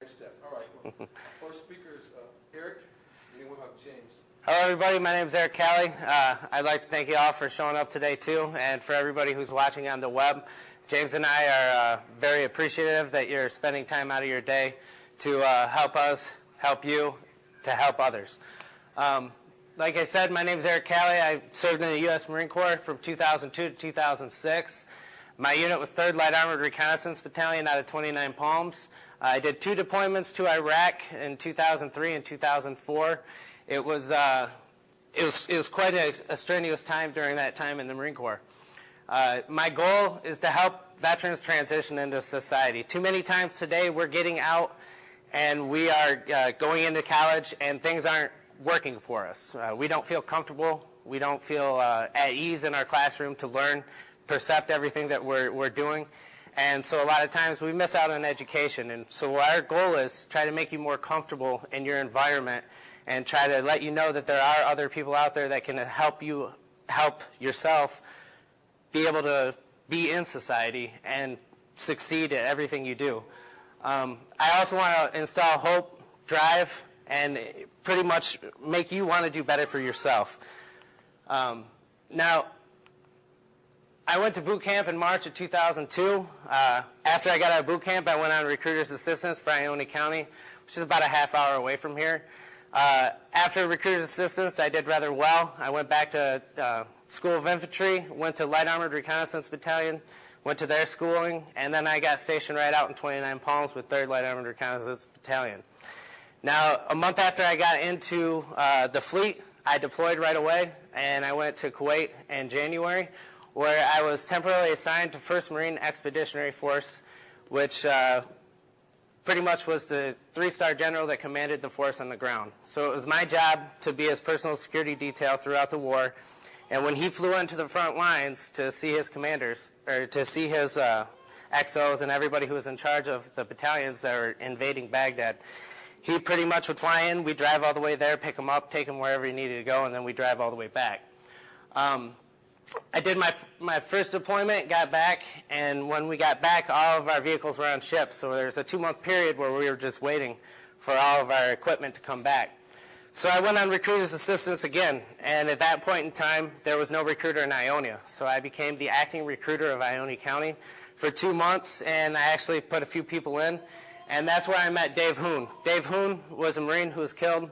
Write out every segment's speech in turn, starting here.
next step. All right. Well, first speaker is Eric, and then we'll have James. Hello, everybody. My name is Eric Calley. I'd like to thank you all for showing up today, too, and for everybody who's watching on the web. James and I are very appreciative that you're spending time out of your day to help us, help you, to help others. Like I said, my name is Eric Calley. I served in the U.S. Marine Corps from 2002 to 2006. My unit was 3rd Light Armored Reconnaissance Battalion out of 29 Palms. I did 2 deployments to Iraq in 2003 and 2004. It was quite a strenuous time during that time in the Marine Corps. My goal is to help veterans transition into society. Too many times today we're getting out and we are going into college and things aren't working for us. We don't feel comfortable. We don't feel at ease in our classroom to learn, percept everything that we're doing. And so a lot of times we miss out on education. And so our goal is to try to make you more comfortable in your environment and try to let you know that there are other people out there that can help you help yourself be able to be in society and succeed at everything you do. I also want to install hope, drive, and pretty much make you want to do better for yourself. Now, I went to boot camp in March of 2002. After I got out of boot camp, I went on recruiter's assistance for Ione County, which is about a half-hour away from here. After recruiter's assistance, I did rather well. I went back to School of Infantry, went to Light Armored Reconnaissance Battalion, went to their schooling, and then I got stationed right out in 29 Palms with 3rd Light Armored Reconnaissance Battalion. Now, a month after I got into the fleet, I deployed right away, and I went to Kuwait in January, where I was temporarily assigned to 1st Marine Expeditionary Force, which pretty much was the 3-star general that commanded the force on the ground. So it was my job to be his personal security detail throughout the war. And when he flew into the front lines to see his commanders, or to see his XOs and everybody who was in charge of the battalions that were invading Baghdad, he pretty much would fly in, we'd drive all the way there, pick him up, take him wherever he needed to go, and then we'd drive all the way back. I did my first deployment, got back, and when we got back, all of our vehicles were on ships. So there's a 2-month period where we were just waiting for all of our equipment to come back. So I went on recruiter's assistance again, and at that point in time, there was no recruiter in Ionia. So I became the acting recruiter of Ione County for 2 months, and I actually put a few people in, and that's where I met Dave Hoon. Dave Hoon was a Marine who was killed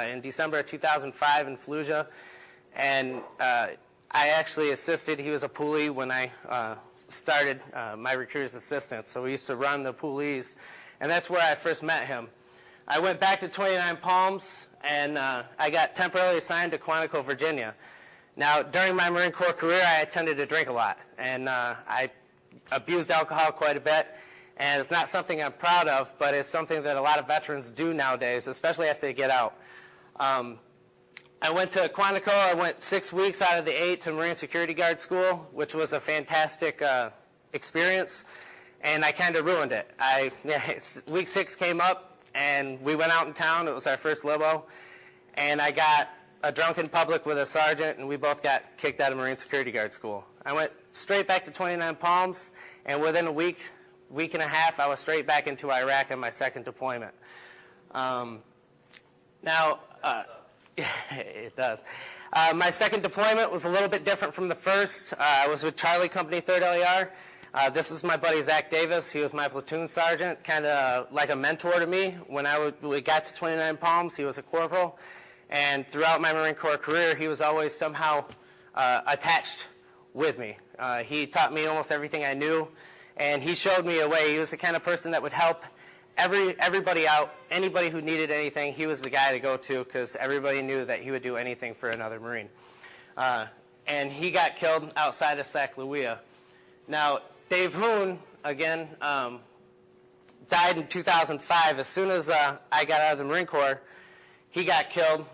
in December of 2005 in Fallujah, and I actually assisted. He was a poolee when I started my recruiter's assistance. So we used to run the poolies, and that's where I first met him. I went back to 29 Palms, and I got temporarily assigned to Quantico, Virginia. Now, during my Marine Corps career, I tended to drink a lot, and I abused alcohol quite a bit. And it's not something I'm proud of, but it's something that a lot of veterans do nowadays, especially after they get out. I went to Quantico. I went 6 weeks out of the 8 to Marine Security Guard School, which was a fantastic experience, and I kind of ruined it. Week 6 came up, and we went out in town. It was our first libo, and I got a drunk in public with a sergeant, and we both got kicked out of Marine Security Guard School. I went straight back to 29 Palms, and within a week and a half, I was straight back into Iraq on my 2nd deployment. It does. My 2nd deployment was a little bit different from the first. I was with Charlie Company 3rd LER. This is my buddy Zach Davis. He was my platoon sergeant, kind of like a mentor to me. When we got to 29 Palms, he was a corporal. And throughout my Marine Corps career, he was always somehow attached with me. He taught me almost everything I knew, and he showed me a way. He was the kind of person that would help everybody out. Anybody who needed anything, he was the guy to go to, because everybody knew that he would do anything for another Marine. And he got killed outside of Sacagawea. Now, Dave Hoon, again, died in 2005. As soon as I got out of the Marine Corps, he got killed.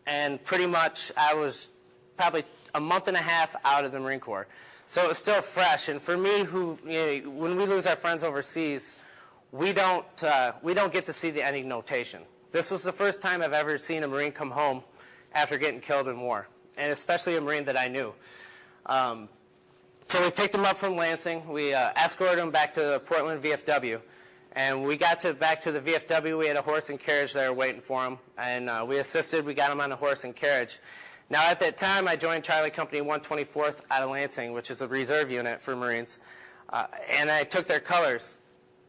And pretty much I was probably a month and a half out of the Marine Corps. So it was still fresh. And for me, when we lose our friends overseas, we don't get to see the ending notation. This was the first time I've ever seen a Marine come home after getting killed in war, and especially a Marine that I knew. So we picked him up from Lansing. We escorted him back to Portland VFW. And we got back to the VFW. We had a horse and carriage there waiting for him, and we assisted. We got him on the horse and carriage. Now, at that time, I joined Charlie Company 124th out of Lansing, which is a reserve unit for Marines, and I took their colors.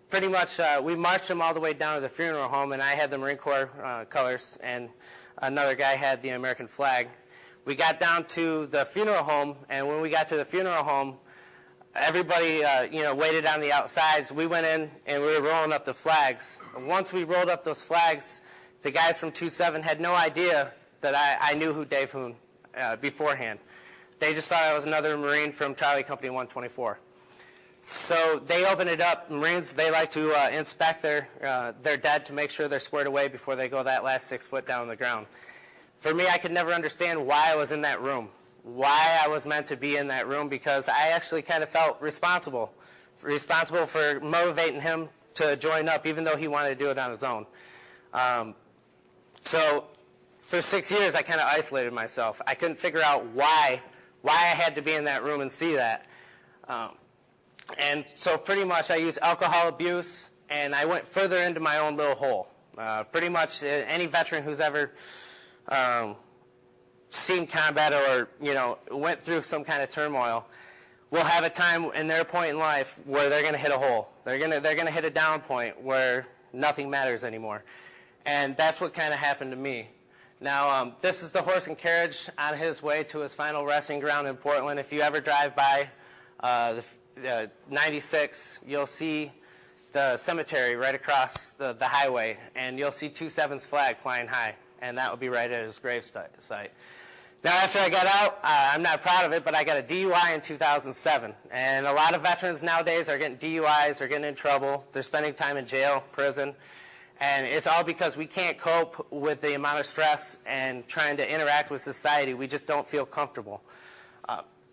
Pretty much, we marched them all the way down to the funeral home, and I had the Marine Corps colors, and another guy had the American flag. We got down to the funeral home, and when we got to the funeral home, everybody waited on the outsides. We went in, and we were rolling up the flags. Once we rolled up those flags, the guys from 2-7 had no idea that I knew who Dave Hoon beforehand. They just thought I was another Marine from Charlie Company 124. So they opened it up. Marines, they like to inspect their dead to make sure they're squared away before they go that last 6 foot down on the ground. For me, I could never understand why I was in that room, why I was meant to be in that room, because I actually kind of felt responsible for motivating him to join up, even though he wanted to do it on his own. So for 6 years, I kind of isolated myself. I couldn't figure out why I had to be in that room and see that. And so pretty much I used alcohol abuse, and I went further into my own little hole. Pretty much any veteran who's ever seen combat or went through some kind of turmoil will have a time in their point in life where they're going to hit a hole. They're going to hit a down point where nothing matters anymore. And that's what kind of happened to me. Now, this is the horse and carriage on his way to his final resting ground in Portland. If you ever drive by the 96, you'll see the cemetery right across the highway, and you'll see 2-7's flag flying high, and that will be right at his grave site. Now, after I got out, I'm not proud of it, but I got a DUI in 2007, and a lot of veterans nowadays are getting DUIs, they're getting in trouble, they're spending time in jail, prison, and it's all because we can't cope with the amount of stress and trying to interact with society. We just don't feel comfortable.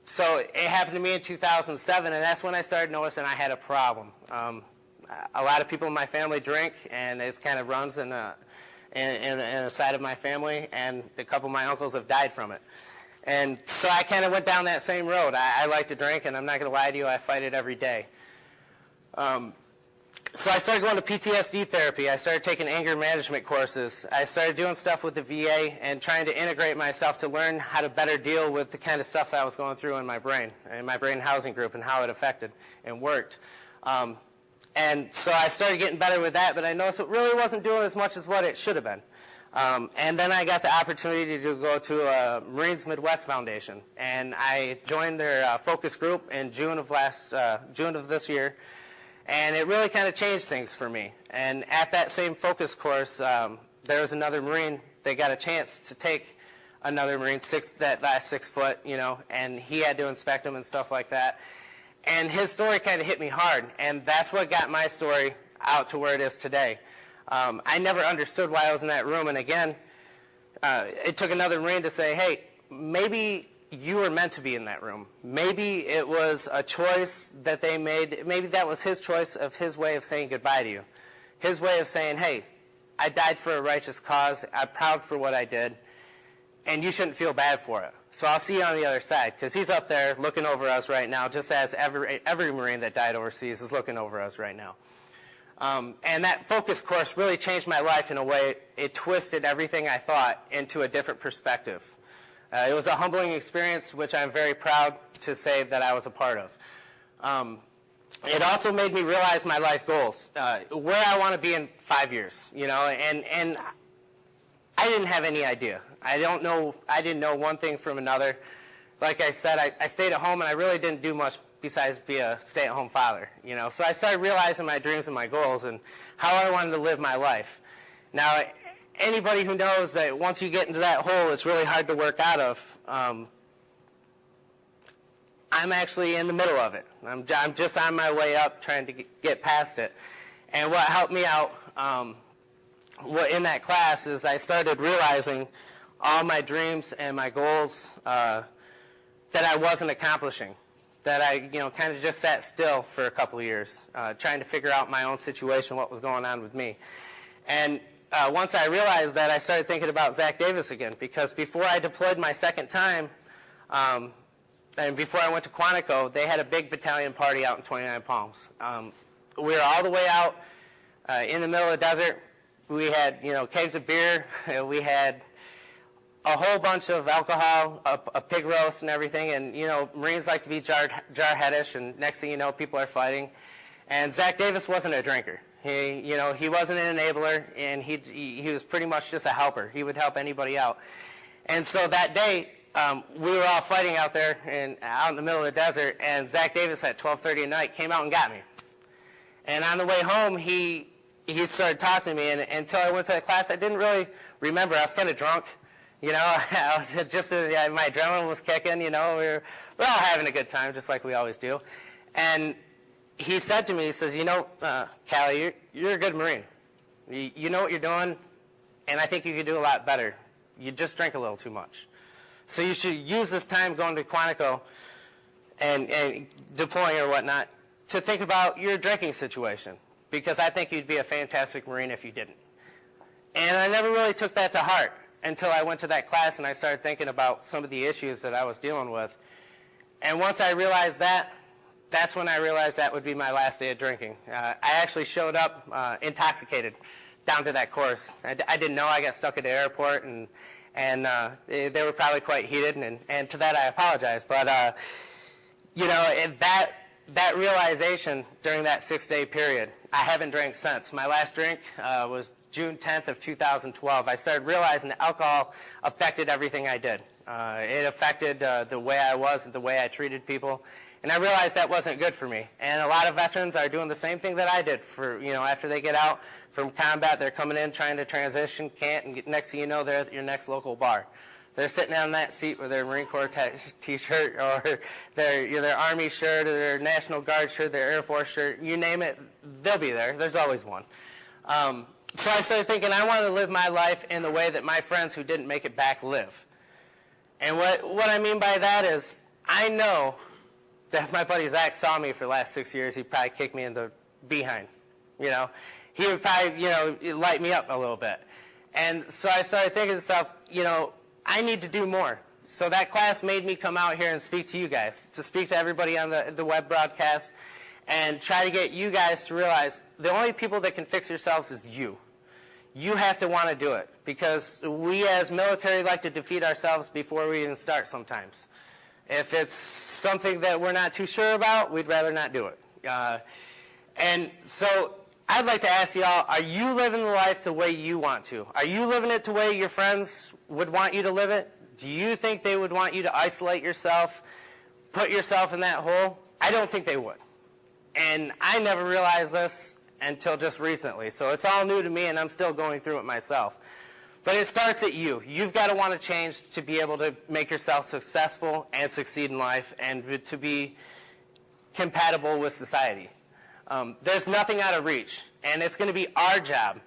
So it happened to me in 2007, and that's when I started noticing I had a problem. A lot of people in my family drink, and it kind of runs in a side of my family, and a couple of my uncles have died from it. And so I kind of went down that same road. I like to drink, and I'm not going to lie to you, I fight it every day. So I started going to PTSD therapy. I started taking anger management courses. I started doing stuff with the VA and trying to integrate myself to learn how to better deal with the kind of stuff I was going through in my brain housing group, and how it affected and worked. And so I started getting better with that, but I noticed it really wasn't doing as much as what it should have been. And then I got the opportunity to go to Marines Midwest Foundation, and I joined their focus group in June of this year. And it really kind of changed things for me. And at that same focus course, there was another Marine that got a chance to take another Marine, that last 6 foot, and he had to inspect him and stuff like that. And his story kind of hit me hard, and that's what got my story out to where it is today. I never understood why I was in that room, and again, it took another Marine to say, hey, maybe you were meant to be in that room. Maybe it was a choice that they made. Maybe that was his choice of his way of saying goodbye to you. His way of saying, hey, I died for a righteous cause. I'm proud for what I did, and you shouldn't feel bad for it. So I'll see you on the other side, because he's up there looking over us right now, just as every Marine that died overseas is looking over us right now. And that focus course really changed my life in a way. It twisted everything I thought into a different perspective. It was a humbling experience, which I'm very proud to say that I was a part of. It also made me realize my life goals, where I want to be in 5 years, and I didn't have any idea. I didn't know one thing from another. Like I said, I stayed at home, and I really didn't do much besides be a stay-at-home father, So I started realizing my dreams and my goals and how I wanted to live my life. Now, anybody who knows that once you get into that hole, it's really hard to work out of. I'm actually in the middle of it. I'm just on my way up, trying to get past it. And what helped me out in that class is I started realizing all my dreams and my goals that I wasn't accomplishing. That I, kind of just sat still for a couple of years, trying to figure out my own situation, what was going on with me. And once I realized that, I started thinking about Zach Davis again, because before I deployed my second time, and before I went to Quantico, they had a big battalion party out in 29 Palms. We were all the way out in the middle of the desert. We had, kegs of beer. We had a whole bunch of alcohol, a pig roast and everything. And, Marines like to be jar-headish, and next thing you know, people are fighting. And Zach Davis wasn't a drinker. He wasn't an enabler, and he was pretty much just a helper. He would help anybody out. And so that day, we were all fighting out there out in the middle of the desert, and Zach Davis at 12:30 at night came out and got me. And on the way home, he started talking to me, and until I went to that class, I didn't really remember. I was kind of drunk. I was just my adrenaline was kicking. We were all having a good time, just like we always do. And he said to me, he says, Calley, you're a good Marine. You know what you're doing, and I think you could do a lot better. You just drink a little too much. So you should use this time going to Quantico and deploying or whatnot to think about your drinking situation, because I think you'd be a fantastic Marine if you didn't. And I never really took that to heart until I went to that class and I started thinking about some of the issues that I was dealing with. And once I realized that, that's when I realized that would be my last day of drinking. I actually showed up intoxicated down to that course. I didn't know. I got stuck at the airport, and they were probably quite heated, and to that I apologize. But, that realization during that 6-day period, I haven't drank since. My last drink was June 10th of 2012. I started realizing that alcohol affected everything I did. It affected the way I was and the way I treated people. And I realized that wasn't good for me. And a lot of veterans are doing the same thing that I did. After they get out from combat, they're coming in trying to transition, can't, and next thing you know, they're at your next local bar. They're sitting on that seat with their Marine Corps T-shirt, or their Army shirt, or their National Guard shirt, their Air Force shirt. You name it, they'll be there. There's always one. So I started thinking I wanted to live my life in the way that my friends who didn't make it back live. And what I mean by that is I know that if my buddy Zach saw me for the last 6 years, he'd probably kick me in the behind. He would probably, light me up a little bit. And so I started thinking to myself, I need to do more. So that class made me come out here and speak to you guys, to speak to everybody on the web broadcast, and try to get you guys to realize the only people that can fix yourselves is you. You have to want to do it, because we as military like to defeat ourselves before we even start sometimes. If it's something that we're not too sure about, we'd rather not do it. And so I'd like to ask you all, are you living the life the way you want to? Are you living it the way your friends would want you to live it? Do you think they would want you to isolate yourself, put yourself in that hole? I don't think they would. And I never realized this until just recently. So it's all new to me, and I'm still going through it myself. But it starts at you. You've got to want to change to be able to make yourself successful and succeed in life, and to be compatible with society. There's nothing out of reach, and it's going to be our job,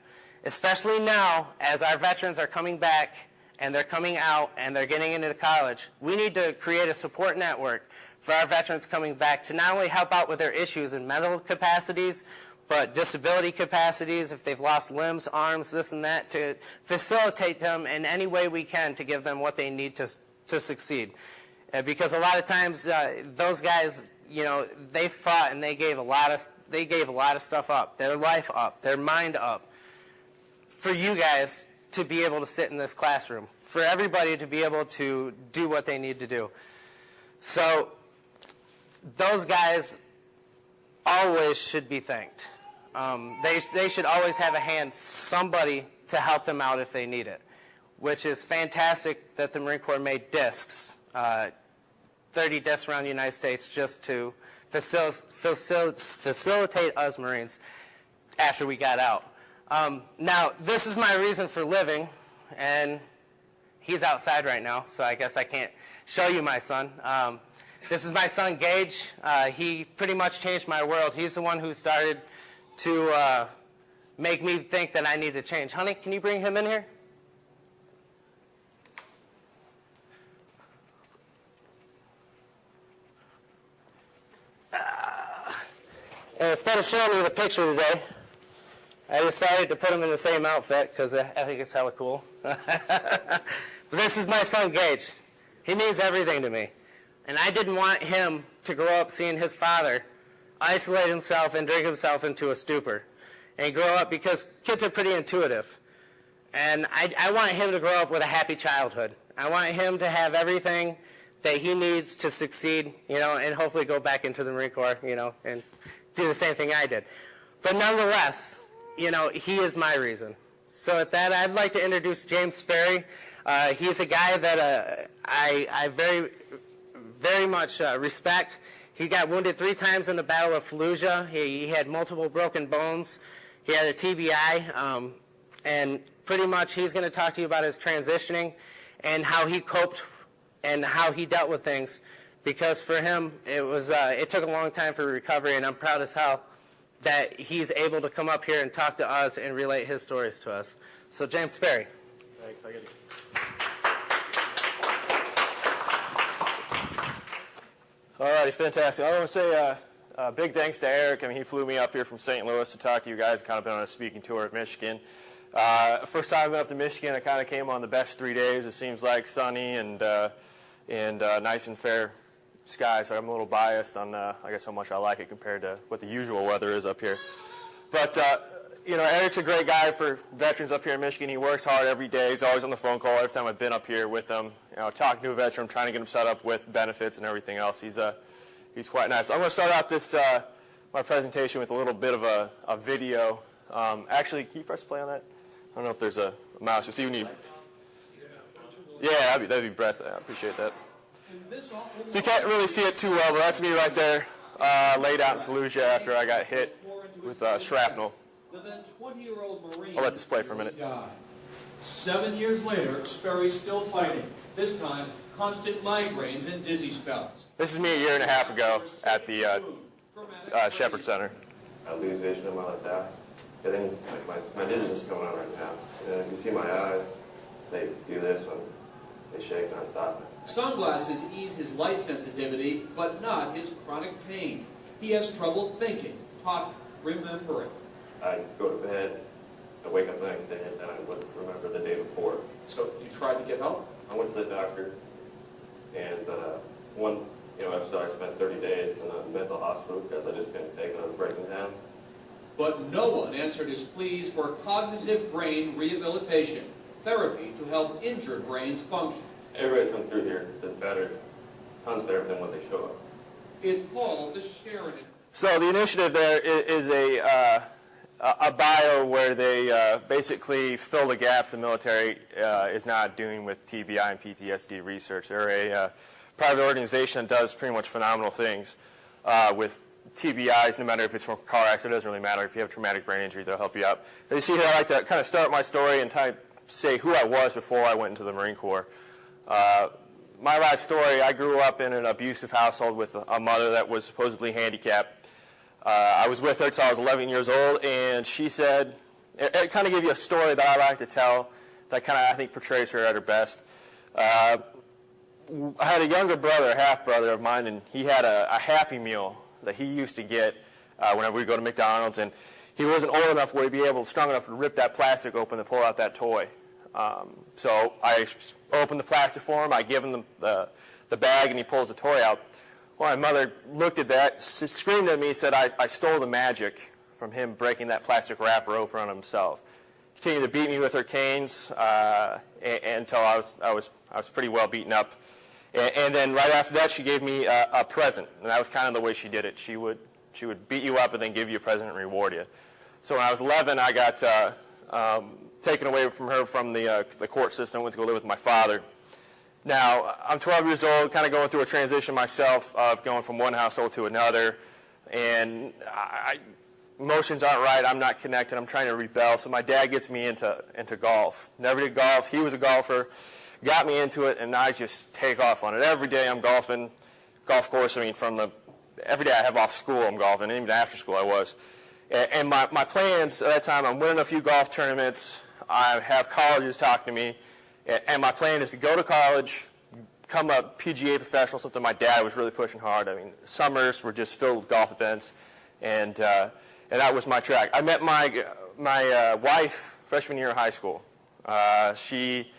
especially now as our veterans are coming back and they're coming out and they're getting into college. We need to create a support network for our veterans coming back to not only help out with their issues in mental capacities, but disability capacities, if they've lost limbs, arms, this and that, to facilitate them in any way we can to give them what they need to succeed. Because a lot of times those guys, they fought and they gave a lot of stuff up, their life up, their mind up, for you guys to be able to sit in this classroom, for everybody to be able to do what they need to do. So those guys always should be thanked. They should always have a hand, somebody to help them out if they need it, which is fantastic that the Marine Corps made discs, 30 discs around the United States, just to facilitate us Marines after we got out. Now, this is my reason for living, and he's outside right now, so I guess I can't show you my son. This is my son, Gage. He pretty much changed my world. He's the one who started to make me think that I need to change. Honey, can you bring him in here? And instead of showing you the picture today, I decided to put him in the same outfit because I think it's hella cool. But this is my son, Gage. He means everything to me. And I didn't want him to grow up seeing his father isolate himself and drink himself into a stupor. and grow up, because kids are pretty intuitive. And I want him to grow up with a happy childhood. I want him to have everything that he needs to succeed, and hopefully go back into the Marine Corps, and do the same thing I did. But nonetheless, he is my reason. So at that, I'd like to introduce James Sperry. He's a guy that I very, very much respect. He got wounded 3 times in the Battle of Fallujah. He had multiple broken bones. He had a TBI. And pretty much he's going to talk to you about his transitioning and how he coped and how he dealt with things. Because for him, it took a long time for recovery, and I'm proud as hell that he's able to come up here and talk to us and relate his stories to us. So James Sperry. Thanks. I get it. All right, fantastic. I want to say big thanks to Eric. I mean, he flew me up here from St. Louis to talk to you guys. I've kind of been on a speaking tour at Michigan. First time I went up to Michigan, I kind of came on the best 3 days. It seems like sunny and nice and fair skies. So I'm a little biased on, I guess, how much I like it compared to what the usual weather is up here. But Eric's a great guy for veterans up here in Michigan. He works hard every day. He's always on the phone call every time I've been up here with him. Talking to a veteran, trying to get him set up with benefits and everything else. He's quite nice. I'm going to start out my presentation with a little bit of a video. Actually, can you press play on that? I don't know if there's a mouse. Just see when you. Yeah, that'd be best. I appreciate that. So you can't really see it too well, but that's me right there, laid out in Fallujah after I got hit with shrapnel. The then 20-year-old Marine I'll let this play for a minute. died. 7 years later, Sperry's still fighting. This time, constant migraines and dizzy spells. This is me a year and a half ago at the Shepherd Center. I lose vision in my left eye. And then my dizziness is going on right now. And if you see my eyes, they do this when they shake nonstop. Sunglasses ease his light sensitivity, but not his chronic pain. He has trouble thinking, talking, remembering. I go to bed, I wake up the next day, and then I would remember the day before. So you tried to get help? I went to the doctor, and after I spent 30 days in a mental hospital because I just couldn't take it, I was breaking down. But no one answered his pleas for cognitive brain rehabilitation, therapy to help injured brains function. Everybody come through here is better, tons better than what they show up. It's called the Sheridan. So the initiative there is a bio where they basically fill the gaps the military is not doing with TBI and PTSD research. They're a private organization that does pretty much phenomenal things with TBIs, no matter if it's from a car accident. It doesn't really matter. If you have a traumatic brain injury, they'll help you out. But you see here, I like to kind of start my story and say who I was before I went into the Marine Corps. My life story, I grew up in an abusive household with a mother that was supposedly handicapped. I was with her until I was 11 years old, and she said, it kind of gave you a story that I like to tell that kind of, I think, portrays her at her best. I had a younger brother, a half-brother of mine, and he had a Happy Meal that he used to get whenever we go to McDonald's, and he wasn't old enough where he'd be strong enough to rip that plastic open and pull out that toy. So I opened the plastic for him, I give him the bag, and he pulls the toy out. Well, my mother looked at that, screamed at me, and said I stole the magic from him breaking that plastic wrapper open on himself. Continued to beat me with her canes until I was pretty well beaten up. And then right after that, she gave me a present, and that was kind of the way she did it. She would beat you up and then give you a present and reward you. So when I was 11, I got taken away from her from the court system. Went to go live with my father. Now, I'm 12 years old, kind of going through a transition myself of going from one household to another, and emotions aren't right. I'm not connected. I'm trying to rebel. So my dad gets me into golf. Never did golf. He was a golfer. Got me into it, and I just take off on it. Every day I'm golfing, golf course. I mean, every day I have off school I'm golfing, and even after school I was. And my plans at that time, I'm winning a few golf tournaments. I have colleges talking to me. And my plan is to go to college, become a PGA professional, something my dad was really pushing hard. I mean, summers were just filled with golf events, and that was my track. I met my wife freshman year of high school. She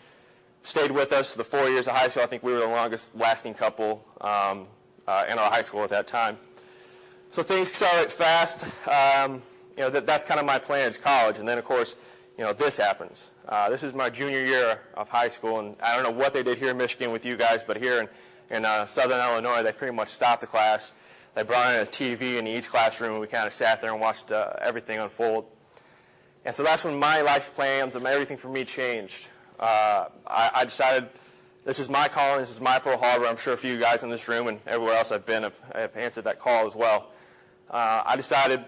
stayed with us the 4 years of high school. I think we were the longest lasting couple in our high school at that time. So things accelerate fast. that's kind of my plan is college. And then, of course, this happens. This is my junior year of high school, and I don't know what they did here in Michigan with you guys, but here in Southern Illinois, they pretty much stopped the class. They brought in a TV in each classroom, and we kind of sat there and watched everything unfold. And so that's when my life plans and everything for me changed. I decided this is my calling, this is my Pearl Harbor. I'm sure a few of you guys in this room and everywhere else I've been have answered that call as well. I decided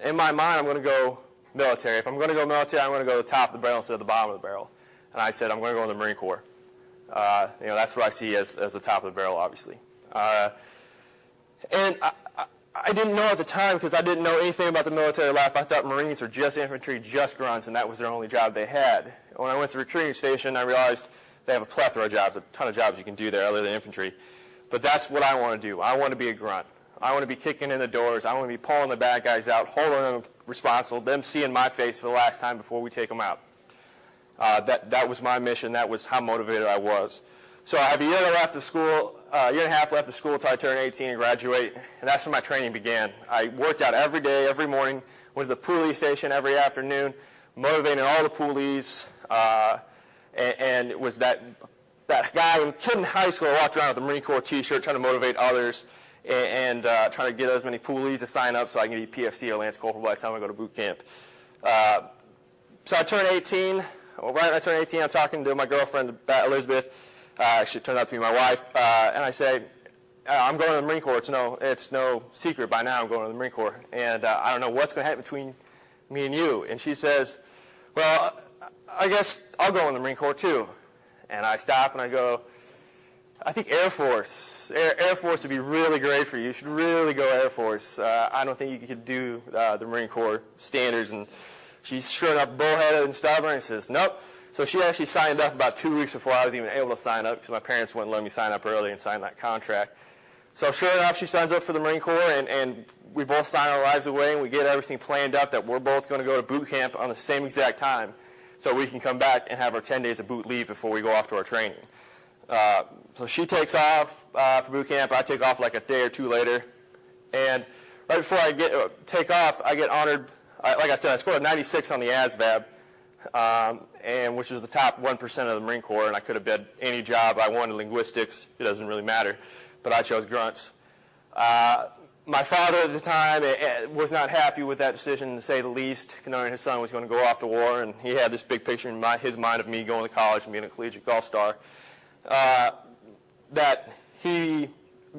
in my mind I'm going to go military. If I'm going to go military, I'm going to go to the top of the barrel instead of the bottom of the barrel. And I said I'm going to go in the Marine Corps. That's what I see as the top of the barrel, obviously. And I didn't know at the time because I didn't know anything about the military life. I thought Marines were just infantry, just grunts, and that was their only job they had. When I went to the recruiting station, I realized they have a plethora of jobs, a ton of jobs you can do there other than infantry. But that's what I want to do. I want to be a grunt. I want to be kicking in the doors. I want to be pulling the bad guys out, holding them responsible, them seeing my face for the last time before we take them out. That was my mission. That was how motivated I was. So I have a year left of school, a year and a half left of school until I turn 18 and graduate, and that's when my training began. I worked out every day, every morning, went to the Poolee station every afternoon, motivating all the Poolies, and it was that guy, kid in high school, walked around with a Marine Corps t-shirt trying to motivate others and trying to get as many Poolies to sign up so I can be PFC or Lance Corporal by the time I go to boot camp. So I turned 18. Right when I turned 18, I'm talking to my girlfriend, Elizabeth. She turned out to be my wife, and I say, I'm going to the Marine Corps. It's no secret by now I'm going to the Marine Corps, and I don't know what's going to happen between me and you. And she says, well, I guess I'll go in the Marine Corps too. And I stop and I go, I think Air Force. Air Force would be really great for you. You should really go Air Force. I don't think you could do the Marine Corps standards. And she's sure enough bullheaded and stubborn and says, nope. So she actually signed up about 2 weeks before I was even able to sign up because my parents wouldn't let me sign up early and sign that contract. So sure enough, she signs up for the Marine Corps, and we both sign our lives away, and we get everything planned up that we're both going to go to boot camp on the same exact time so we can come back and have our 10 days of boot leave before we go off to our training. So she takes off for boot camp. I take off like a day or two later. And right before I take off, I get honored. Like I said, I scored a 96 on the ASVAB. And which was the top 1% of the Marine Corps, and I could have been any job I wanted, linguistics, it doesn't really matter, but I chose grunts. My father at the time was not happy with that decision, to say the least, knowing his son was going to go off to war, and he had this big picture in his mind of me going to college and being a collegiate golf star, that he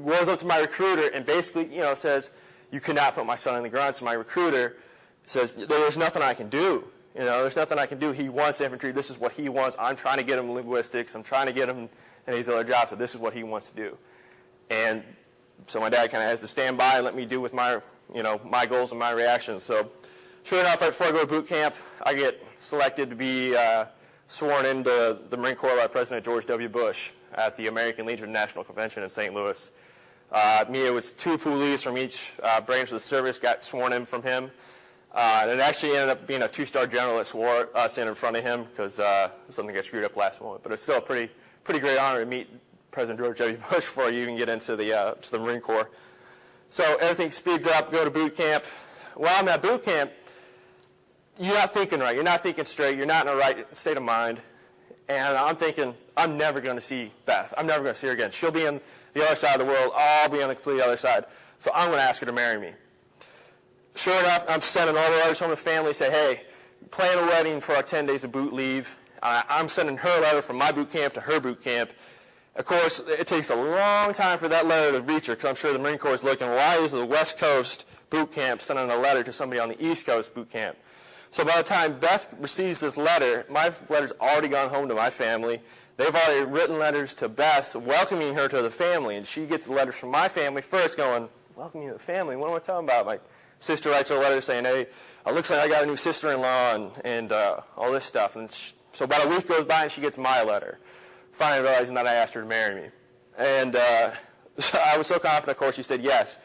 goes up to my recruiter and basically, says, you cannot put my son in the grunts. My recruiter says, there's nothing I can do. There's nothing I can do. He wants infantry. This is what he wants. I'm trying to get him linguistics. I'm trying to get him in these other jobs. So this is what he wants to do. And so my dad kind of has to stand by and let me do with my, my goals and my reactions. So sure enough, right before I go to boot camp, I get selected to be sworn into the Marine Corps by President George W. Bush at the American Legion National Convention in St. Louis. It was 2 Poolies from each branch of the service got sworn in from him. And it actually ended up being a 2-star general that swore us in front of him because something got screwed up last moment. But it's still a pretty great honor to meet President George W. Bush before you even get into the Marine Corps. So everything speeds up, go to boot camp. While I'm at boot camp, you're not thinking right. You're not thinking straight. You're not in the right state of mind. And I'm thinking, I'm never going to see Beth. I'm never going to see her again. She'll be on the other side of the world. I'll be on the complete other side. So I'm going to ask her to marry me. Sure enough, I'm sending all the letters home to the family, say, hey, plan a wedding for our 10 days of boot leave. I'm sending her a letter from my boot camp to her boot camp. Of course, it takes a long time for that letter to reach her because I'm sure the Marine Corps is looking, why is the West Coast boot camp sending a letter to somebody on the East Coast boot camp? So by the time Beth receives this letter, my letter's already gone home to my family. They've already written letters to Beth welcoming her to the family, and she gets the letters from my family first going, welcome you to the family? What am I talking about? My sister writes her a letter saying, hey, it looks like I got a new sister-in-law and all this stuff. And so about a week goes by and she gets my letter, finally realizing that I asked her to marry me. And so I was so confident, of course, she said yes.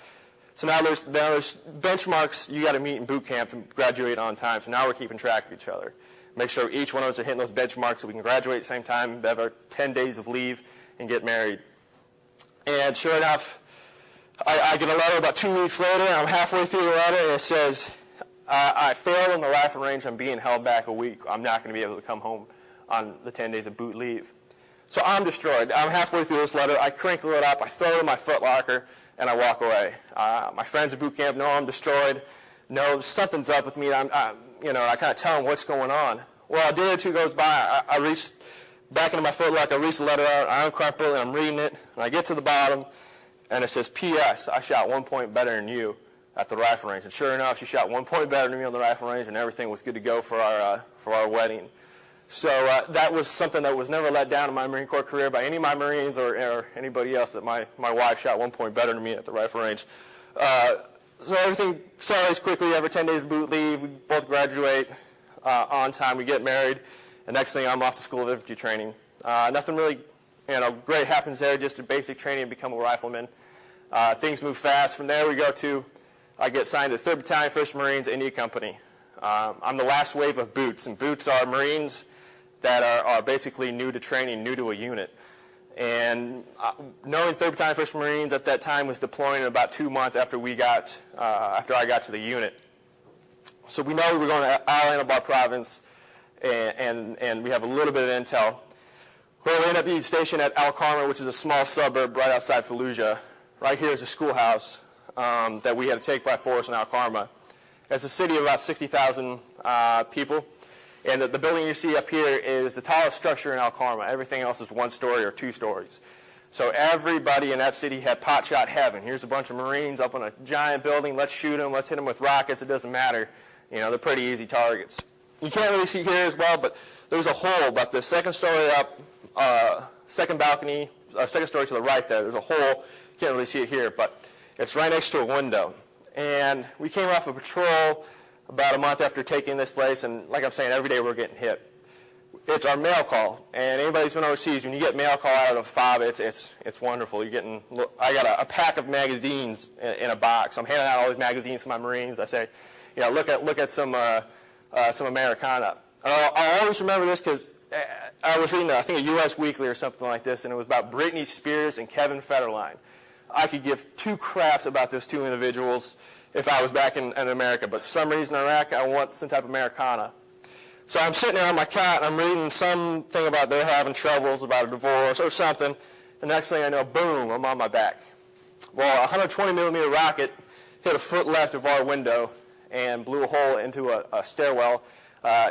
So now there's benchmarks you got to meet in boot camp to graduate on time. So now we're keeping track of each other. Make sure each one of us are hitting those benchmarks so we can graduate at the same time, have our 10 days of leave, and get married. And sure enough, I get a letter about 2 weeks later, and I'm halfway through the letter, and it says, I failed on the rifle range. I'm being held back a week. I'm not going to be able to come home on the 10 days of boot leave. So I'm destroyed. I'm halfway through this letter. I crinkle it up. I throw it in my foot locker, and I walk away. My friends at boot camp know I'm destroyed. No, something's up with me. I kind of tell them what's going on. Well, a day or two goes by. I reach back into my foot locker. I reach the letter out. I uncrumple it, and I'm reading it. And I get to the bottom, and it says, P.S. I shot 1 point better than you at the rifle range. And sure enough, she shot 1 point better than me on the rifle range, and everything was good to go for our wedding. So that was something that was never let down in my Marine Corps career by any of my Marines or anybody else, that my wife shot 1 point better than me at the rifle range. So everything accelerates quickly. Every 10 days of boot leave, we both graduate on time. We get married. The next thing, I'm off to School of Infantry training. Nothing really great happens there, just a basic training to become a rifleman. Things move fast. From there, I get signed to the 3rd Battalion, 1st Marines, India Company. I'm the last wave of boots, and boots are Marines that are basically new to training, new to a unit. And knowing 3rd Battalion, 1st Marines at that time was deploying in about 2 months after I got to the unit. So we know we were going to Al-Anbar province, and we have a little bit of intel. We'll end up being stationed at Al-Karma, which is a small suburb right outside Fallujah. Right here is a schoolhouse that we had to take by force in Al-Karma. It's a city of about 60,000 people. And the building you see up here is the tallest structure in Al-Karma. Everything else is 1 story or 2 stories. So everybody in that city had pot shot heaven. Here's a bunch of Marines up on a giant building. Let's shoot them. Let's hit them with rockets. It doesn't matter. They're pretty easy targets. You can't really see here as well, but there's a hole about the 2nd story up, second balcony, 2nd story to the right there. There's a hole. You can't really see it here, but it's right next to a window. And we came off a patrol about a month after taking this place, and like I'm saying, every day we're getting hit. It's our mail call, and anybody who's been overseas, when you get mail call out of a fob, it's wonderful. I got a pack of magazines in a box. I'm handing out all these magazines to my Marines. I say, look at some Americana. I'll always remember this because I was reading, I think, a U.S. Weekly or something like this, and it was about Britney Spears and Kevin Federline. I could give 2 craps about those 2 individuals if I was back in America, but for some reason in Iraq, I want some type of Americana. So I'm sitting there on my cot, and I'm reading something about they're having troubles, about a divorce or something. The next thing I know, boom, I'm on my back. Well, a 120 millimeter rocket hit a foot left of our window and blew a hole into a stairwell,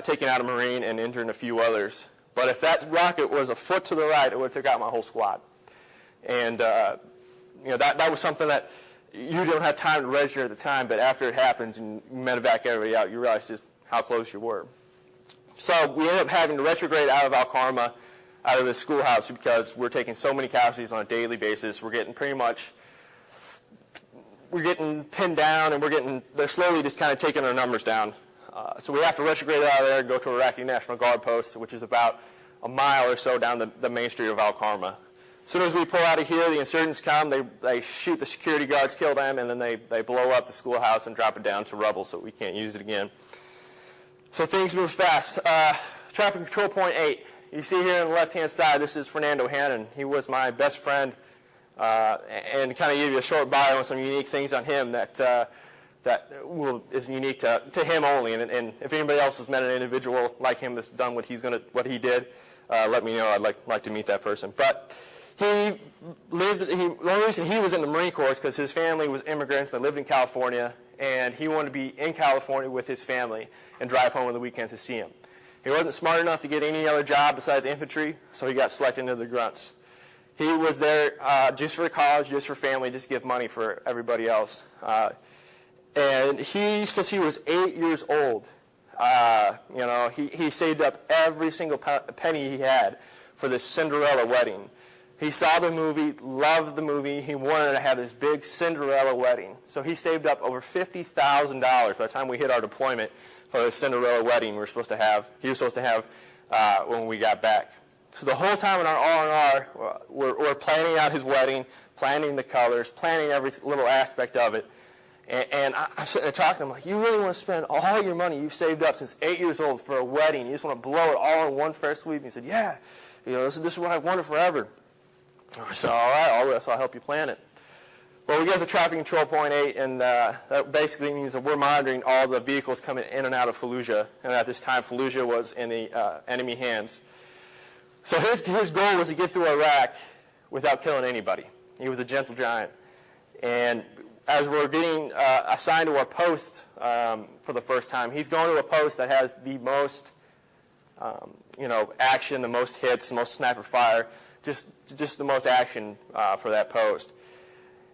taking out a Marine and injuring a few others. But if that rocket was a foot to the right, it would have took out my whole squad. And that was something that you don't have time to register at the time, but after it happens and you medevac everybody out, you realize just how close you were. So we ended up having to retrograde out of Al-Karma, out of the schoolhouse, because we're taking so many casualties on a daily basis. We're getting pinned down, and they're slowly just kind of taking our numbers down. So we have to retrograde out of there and go to Iraqi National Guard post, which is about a mile or so down the main street of Al-Karma. As soon as we pull out of here, the insurgents come, they shoot the security guards, kill them, and then they blow up the schoolhouse and drop it down to rubble so we can't use it again. So things move fast. Traffic control point 8. You see here on the left-hand side, this is Fernando Hannon. He was my best friend, and kind of give you a short bio on some unique things on him that is unique to him only. And if anybody else has met an individual like him that's done what he did, let me know. I'd like to meet that person. But the only reason he was in the Marine Corps is because his family was immigrants. They lived in California, and he wanted to be in California with his family and drive home on the weekend to see him. He wasn't smart enough to get any other job besides infantry, so he got selected into the grunts. He was there just for college, just for family, just to give money for everybody else. And since he was 8 years old, he saved up every single penny he had for this Cinderella wedding. He saw the movie, loved the movie. He wanted to have this big Cinderella wedding. So he saved up over $50,000 by the time we hit our deployment for the Cinderella wedding he was supposed to have when we got back. So the whole time in our R&R, we're planning out his wedding, planning the colors, planning every little aspect of it. And I'm sitting there talking to him like, you really want to spend all your money you've saved up since 8 years old for a wedding? You just want to blow it all in one fair sweep? And he said, yeah, this is what I've wanted forever. I said, all right, so I'll help you plan it. Well, we get to traffic control point 8, and that basically means that we're monitoring all the vehicles coming in and out of Fallujah. And at this time, Fallujah was in the enemy hands. So his goal was to get through Iraq without killing anybody. He was a gentle giant. And as we're getting assigned to our post for the first time, he's going to a post that has the most, action, the most hits, the most sniper fire, just the most action for that post.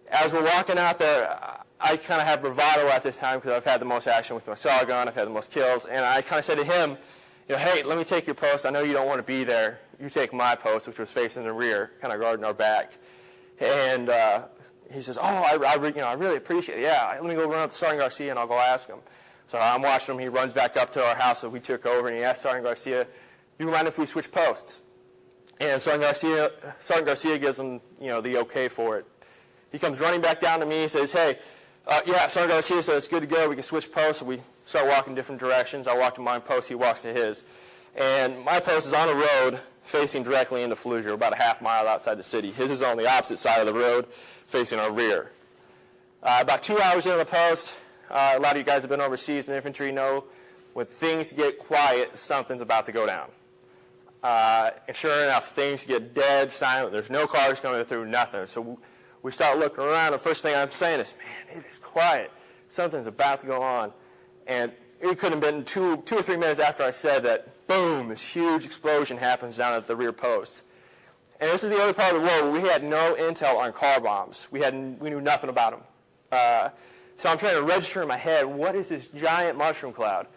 As we're walking out there, I kind of have bravado at this time because I've had the most action with my saw gun, I've had the most kills, and I kind of said to him, hey, let me take your post. I know you don't want to be there. You take my post, which was facing the rear, kind of guarding our back. And he says, I really appreciate it. Yeah, let me go run up to Sergeant Garcia and I'll go ask him. So I'm watching him. He runs back up to our house that we took over, and he asked Sergeant Garcia, you mind if we switch posts? And Sergeant Garcia gives him, the okay for it. He comes running back down to me. He says, hey, Sergeant Garcia said it's good to go. We can switch posts. So we start walking different directions. I walk to my post. He walks to his. And my post is on a road facing directly into Fallujah, about a half mile outside the city. His is on the opposite side of the road facing our rear. About 2 hours into the post, a lot of you guys have been overseas in infantry know when things get quiet, something's about to go down. And sure enough, things get dead silent. There's no cars coming through, nothing. So we start looking around. The first thing I'm saying is, man, it is quiet. Something's about to go on. And it could have been two or 3 minutes after I said that, boom, this huge explosion happens down at the rear post. And this is the other part of the war where we had no intel on car bombs. We knew nothing about them. So I'm trying to register in my head, what is this giant mushroom cloud?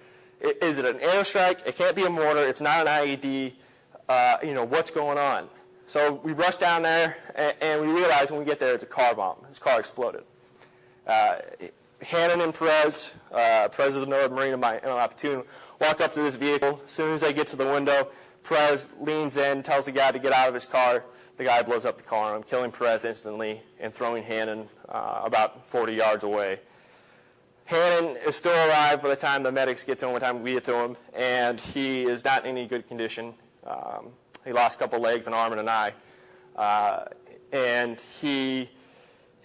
Is it an airstrike? It can't be a mortar. It's not an IED. What's going on? So we rush down there, and we realize when we get there it's a car bomb. His car exploded. Hannon and Perez is another Marine in my platoon, walk up to this vehicle. As soon as they get to the window, Perez leans in, tells the guy to get out of his car. The guy blows up the car on him, killing Perez instantly and throwing Hannon about 40 yards away. Hannon is still alive by the time the medics get to him, by the time we get to him, and he is not in any good condition. He lost a couple legs, an arm, and an eye. And he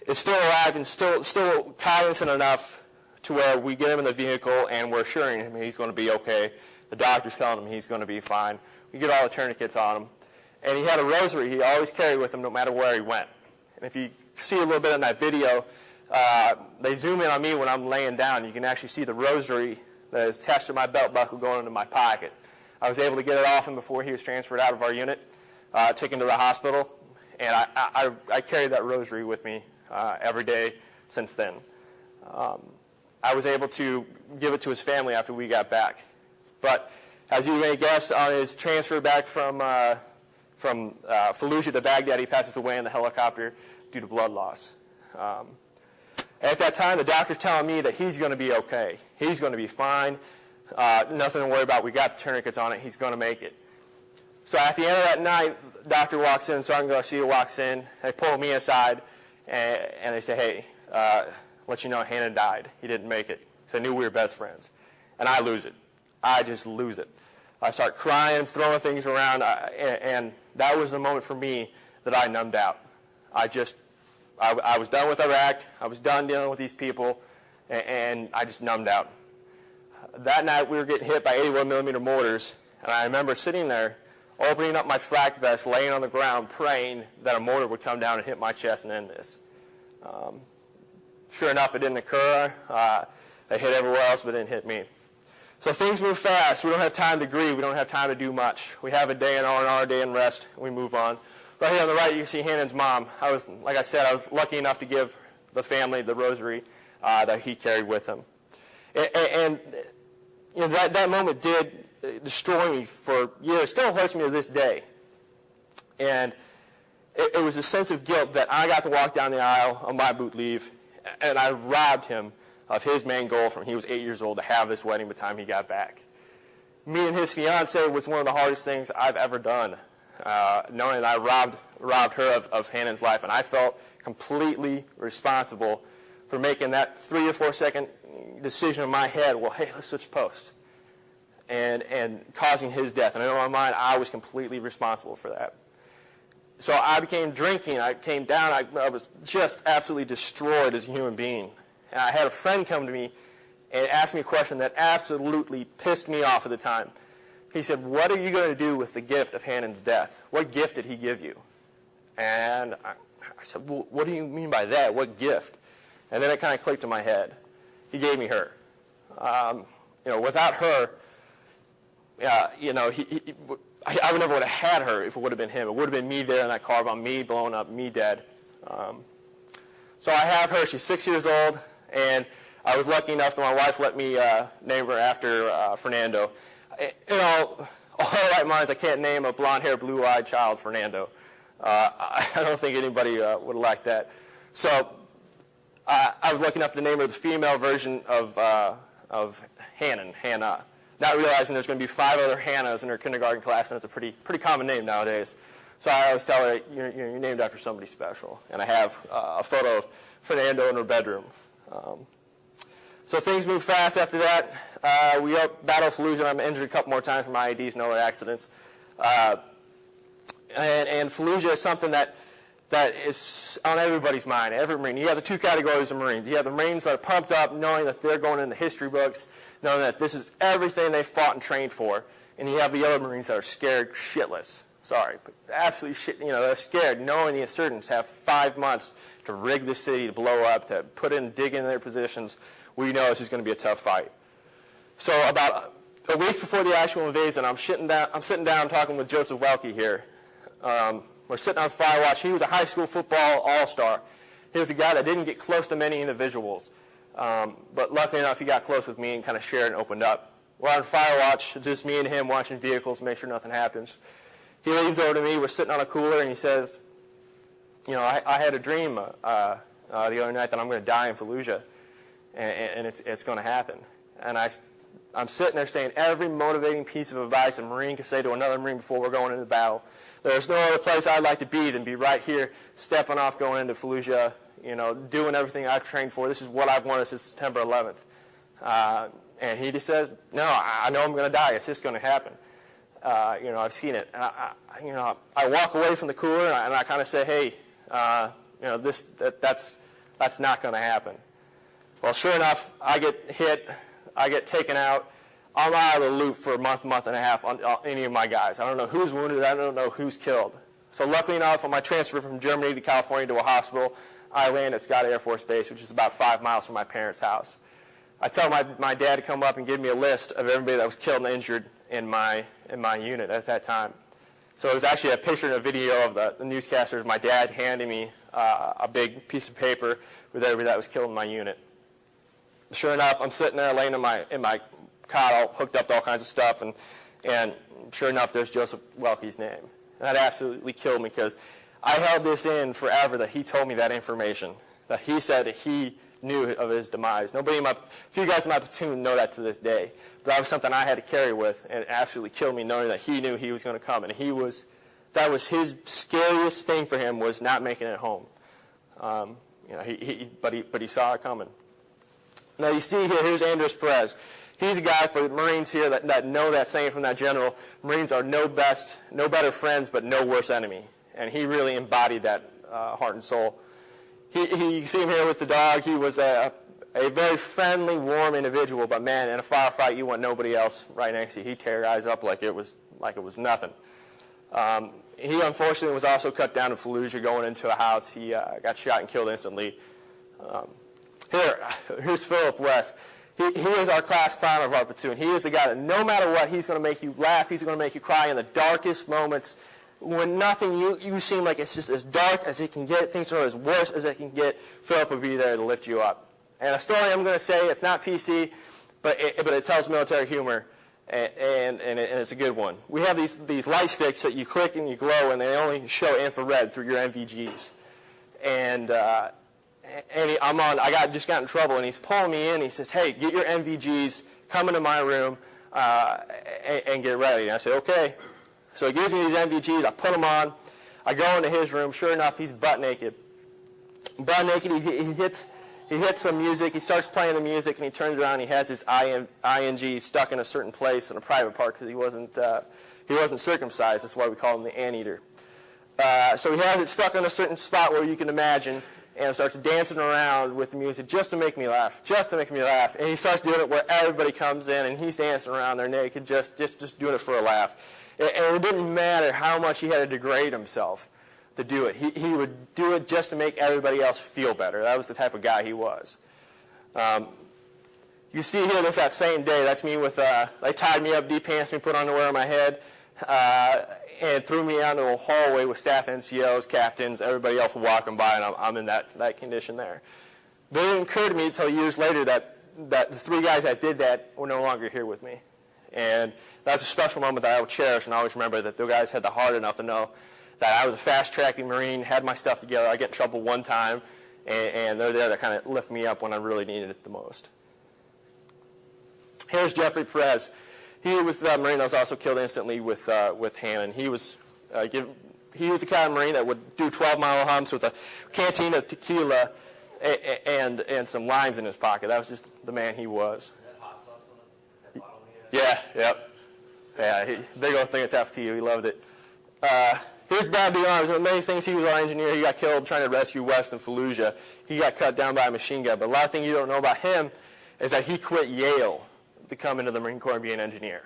is still alive and still cognizant enough to where we get him in the vehicle and we're assuring him he's going to be okay. The doctor's telling him he's going to be fine. We get all the tourniquets on him. And he had a rosary he always carried with him no matter where he went. And if you see a little bit in that video, they zoom in on me when I'm laying down. You can actually see the rosary that is attached to my belt buckle going into my pocket. I was able to get it off him before he was transferred out of our unit, taken to the hospital, and I carried that rosary with me every day since then. I was able to give it to his family after we got back. But as you may guess, on his transfer back from Fallujah to Baghdad, he passes away in the helicopter due to blood loss. At that time, the doctor's telling me that he's going to be okay. He's going to be fine. Nothing to worry about. We got the tourniquets on it. He's going to make it. So at the end of that night, the doctor walks in, Sergeant Garcia walks in. They pull me aside, and they say, hey, let you know Hannon died. He didn't make it. Because I knew we were best friends. And I lose it. I just lose it. I start crying, throwing things around, and that was the moment for me that I numbed out. I was done with Iraq. I was done dealing with these people, and I just numbed out. That night, we were getting hit by 81 millimeter mortars, and I remember sitting there, opening up my flak vest, laying on the ground, praying that a mortar would come down and hit my chest and end this. Sure enough, it didn't occur. It hit everywhere else, but it didn't hit me. So things move fast. We don't have time to grieve. We don't have time to do much. We have a day in R&R, a day in rest, and we move on. Right here on the right, you can see Hannon's mom. Like I said, I was lucky enough to give the family the rosary that he carried with him. And that moment did destroy me for years. It still hurts me to this day. And it was a sense of guilt that I got to walk down the aisle on my boot leave, and I robbed him of his main goal from he was 8 years old to have this wedding by the time he got back. Meeting his fiancée was one of the hardest things I've ever done, knowing that I robbed her of Hannon's life, and I felt completely responsible for making that 3 or 4 second decision in my head, well, hey, let's switch posts, and causing his death. And in my mind, I was completely responsible for that. So I became drinking. I came down. I was just absolutely destroyed as a human being. And I had a friend come to me and ask me a question that absolutely pissed me off at the time. He said, "What are you going to do with the gift of Hannon's death? What gift did he give you?" And I said, "Well, what do you mean by that? What gift?" And then it kind of clicked in my head. He gave me her. Without her, I would never would have had her if it would have been him. It would have been me there in that car bomb, me blown up, me dead. So I have her. She's 6 years old, and I was lucky enough that my wife let me name her after Fernando. In all right minds, I can't name a blonde-haired, blue-eyed child Fernando. I don't think anybody would have liked that. So I was lucky enough to name her the female version of Hannah, not realizing there's going to be 5 other Hannahs in her kindergarten class, and it's a pretty common name nowadays. So I always tell her, you're named after somebody special. And I have a photo of Fernando in her bedroom. So things moved fast after that. We battled Fallujah. I'm injured a couple more times from IEDs, no other accidents. And Fallujah is something that is on everybody's mind, every Marine. You have the 2 categories of Marines. You have the Marines that are pumped up, knowing that they're going in the history books, knowing that this is everything they've fought and trained for. And you have the other Marines that are scared shitless. Sorry, but absolutely shit. They're scared, knowing the insurgents have 5 months to rig the city, to blow up, to dig in their positions. We know this is going to be a tough fight. So about a week before the actual invasion, I'm sitting down talking with Joseph Welke here. We're sitting on fire watch. He was a high school football all-star. He was a guy that didn't get close to many individuals. But luckily enough, he got close with me and kind of shared and opened up. We're on fire watch, just me and him watching vehicles, make sure nothing happens. He leans over to me. We're sitting on a cooler, and he says, I had a dream the other night that I'm going to die in Fallujah, and it's going to happen. And I'm sitting there saying every motivating piece of advice a Marine could say to another Marine before we're going into battle. There's no other place I'd like to be than be right here, stepping off, going into Fallujah, doing everything I've trained for. This is what I've wanted since September 11th. And he just says, no, I know I'm going to die. It's just going to happen. I've seen it. And I walk away from the cooler and I kind of say, hey, that's not going to happen. Well, sure enough, I get hit. I get taken out. I'm out of the loop for a month and a half on any of my guys. I don't know who's wounded. I don't know who's killed. So luckily enough, on my transfer from Germany to California to a hospital, I land at Scott Air Force Base, which is about 5 miles from my parents' house. I tell my dad to come up and give me a list of everybody that was killed and injured in my unit at that time. So it was actually a picture and a video of the newscasters, my dad handing me a big piece of paper with everybody that was killed in my unit. Sure enough, I'm sitting there laying in my cot, all hooked up to all kinds of stuff, and sure enough, there's Joseph Welke's name. And that absolutely killed me because I held this in forever that he told me that information, that he said that he knew of his demise. A few guys in my platoon know that to this day. But that was something I had to carry with, and it absolutely killed me knowing that he knew he was going to come. And that was his scariest thing for him, was not making it home. But he saw it coming. Now you see here, here's Andres Perez. He's a guy for the Marines here that know that saying from that general, Marines are no better friends, but no worse enemy. And he really embodied that heart and soul. You see him here with the dog. He was a very friendly, warm individual, but man, in a firefight, you want nobody else right next to you. He'd tear guys up like it was nothing. He unfortunately was also cut down in Fallujah going into a house. He got shot and killed instantly. Here's Philip West. He is our class clown of our platoon. He is the guy that no matter what, he's going to make you laugh. He's going to make you cry in the darkest moments. When nothing, you seem like it's just as dark as it can get. Things are as worse as it can get. Philip will be there to lift you up. And a story I'm going to say, it's not PC, but it tells military humor, and it's a good one. We have these light sticks that you click and you glow, and they only show infrared through your NVGs. And I just got in trouble, and he's pulling me in. He says, "Hey, get your NVGs, come into my room, and get ready." And I said, "Okay." So he gives me these NVGs. I put them on. I go into his room. Sure enough, he's butt naked. Butt naked. He hits some music. He starts playing the music, and he turns around. And he has his ING stuck in a certain place in a private part because he wasn't circumcised. That's why we call him the anteater. So he has it stuck on a certain spot where you can imagine, and starts dancing around with the music just to make me laugh, just to make me laugh. And he starts doing it where everybody comes in, and he's dancing around there naked, just doing it for a laugh. And it didn't matter how much he had to degrade himself to do it. He would do it just to make everybody else feel better. That was the type of guy he was. You see here, this that same day, that's me with, they tied me up, de-pantsed me, put underwear on my head, and threw me out into a hallway with staff NCOs, captains, everybody else walking by, and I'm in that condition there. But it didn't occur to me until years later that the three guys that did that were no longer here with me. And that's a special moment that I will cherish and always remember, that those guys had the heart enough to know that I was a fast-tracking Marine, had my stuff together. I get in trouble one time, and they're there to kind of lift me up when I really needed it the most. Here's Jeffrey Perez. He was the Marine that was also killed instantly with Hannon. He was the kind of Marine that would do 12-mile humps with a canteen of tequila and some limes in his pocket. That was just the man he was. Is that hot sauce on that bottle? Yeah, yep. Yeah, big old thing of FTU. He loved it. Here's Brad DeArms. There were many things. He was our engineer. He got killed trying to rescue West in Fallujah. He got cut down by a machine gun. But a lot of things you don't know about him is that he quit Yale to come into the Marine Corps and be an engineer.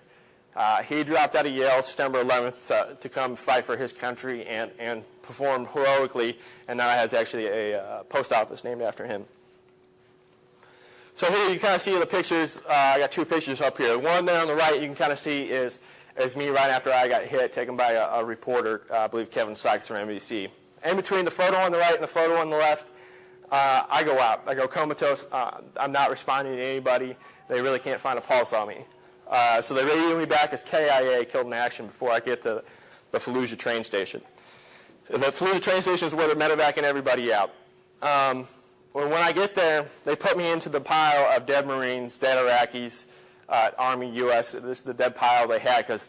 He dropped out of Yale September 11th to come fight for his country and performed heroically, and now has actually a post office named after him. So here you kind of see the pictures. I got two pictures up here. One there on the right you can kind of see is me right after I got hit, taken by a reporter, I believe Kevin Sykes from NBC. In between the photo on the right and the photo on the left, I go out. I go comatose. I'm not responding to anybody. They really can't find a pulse on me. So they radio me back as KIA, killed in action, before I get to the Fallujah train station. The Fallujah train station is where they're medevacing everybody out. When I get there, they put me into the pile of dead Marines, dead Iraqis, Army, U.S. This is the dead pile they had, because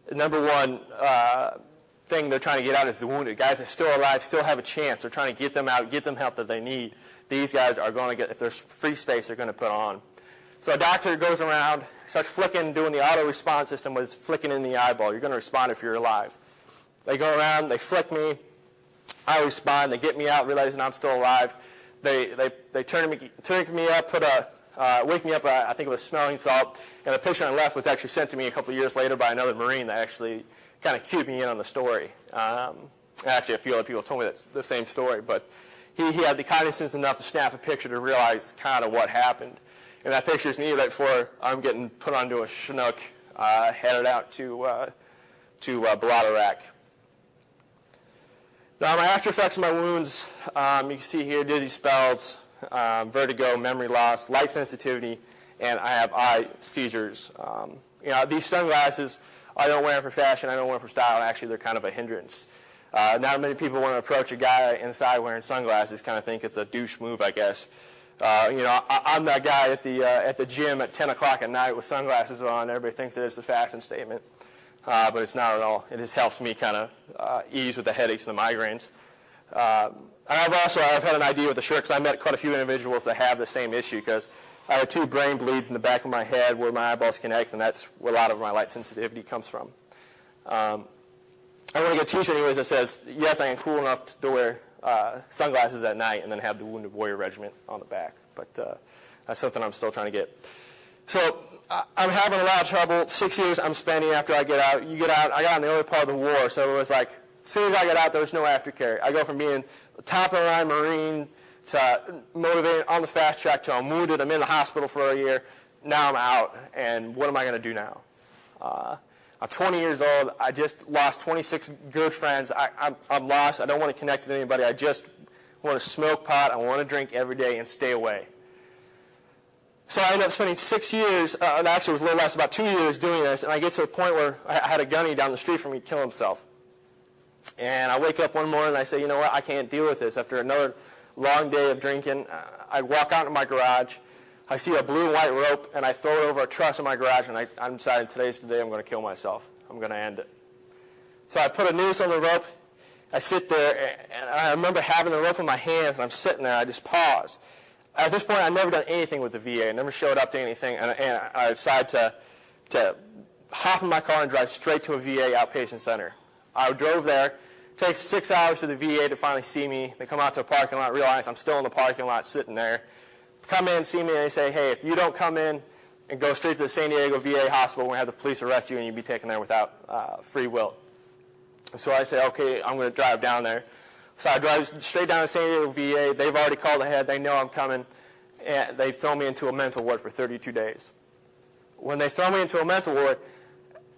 the number one thing they're trying to get out is the wounded. Guys that are still alive still have a chance. They're trying to get them out, get them help that they need. These guys are going to get, if there's free space, they're going to put on. So a doctor goes around, starts flicking, doing the auto response system, was flicking in the eyeball. You're going to respond if you're alive. They go around, they flick me, I respond, they get me out, realizing I'm still alive. They turn me up, wake me up, I think it was smelling salt, and the picture on the left was actually sent to me a couple of years later by another Marine that actually kind of cued me in on the story. Actually, a few other people told me that's the same story, but he had the cognizance enough to snap a picture to realize kind of what happened. And that picture is me right before I'm getting put onto a Chinook, headed out to Balad, Iraq. Now, my after effects of my wounds, you can see here dizzy spells, vertigo, memory loss, light sensitivity, and I have eye seizures. These sunglasses, I don't wear them for fashion, I don't wear them for style. Actually, they're kind of a hindrance. Not many people want to approach a guy inside wearing sunglasses, kind of think it's a douche move, I guess. I'm that guy at the gym at 10 o'clock at night with sunglasses on. Everybody thinks that it's a fashion statement, but it's not at all. It just helps me kind of ease with the headaches and the migraines. I've had an idea with the shirt, because I met quite a few individuals that have the same issue, because I had 2 brain bleeds in the back of my head where my eyeballs connect, and that's where a lot of my light sensitivity comes from. I want to get a t-shirt anyways that says, yes, I am cool enough to wear sunglasses at night, and then have the Wounded Warrior Regiment on the back. But that's something I'm still trying to get. So I'm having a lot of trouble. 6 years I'm spending after I get out. You get out. I got in the early part of the war, so it was like, as soon as I got out, there was no aftercare. I go from being a top-of-the-line Marine to motivated on the fast track to I'm wounded. I'm in the hospital for a year. Now I'm out, and what am I going to do now? I'm 20 years old. I just lost 26 good friends. I'm lost. I don't want to connect to anybody. I just want to smoke pot. I want to drink every day and stay away. So I ended up spending 6 years, and actually it was a little less, about 2 years doing this, and I get to a point where I had a gunny down the street from me kill himself. And I wake up one morning and I say, you know what, I can't deal with this. After another long day of drinking, I walk out into my garage. I see a blue and white rope, and I throw it over a truss in my garage, and I'm deciding today's the day I'm going to kill myself. I'm going to end it. So I put a noose on the rope. I sit there, and I remember having the rope in my hands, and I'm sitting there. I just pause. At this point, I'd never done anything with the VA. I never showed up to anything, and I decided to hop in my car and drive straight to a VA outpatient center. I drove there, Takes 6 hours for the VA to finally see me. They come out to a parking lot, realize I'm still in the parking lot sitting there. Come in, see me, and they say, hey, if you don't come in and go straight to the San Diego VA hospital, we're going to have the police arrest you and you'll be taken there without free will. So I say, okay, I'm going to drive down there. So I drive straight down to San Diego VA. They've already called ahead. They know I'm coming. And they throw me into a mental ward for 32 days. When they throw me into a mental ward,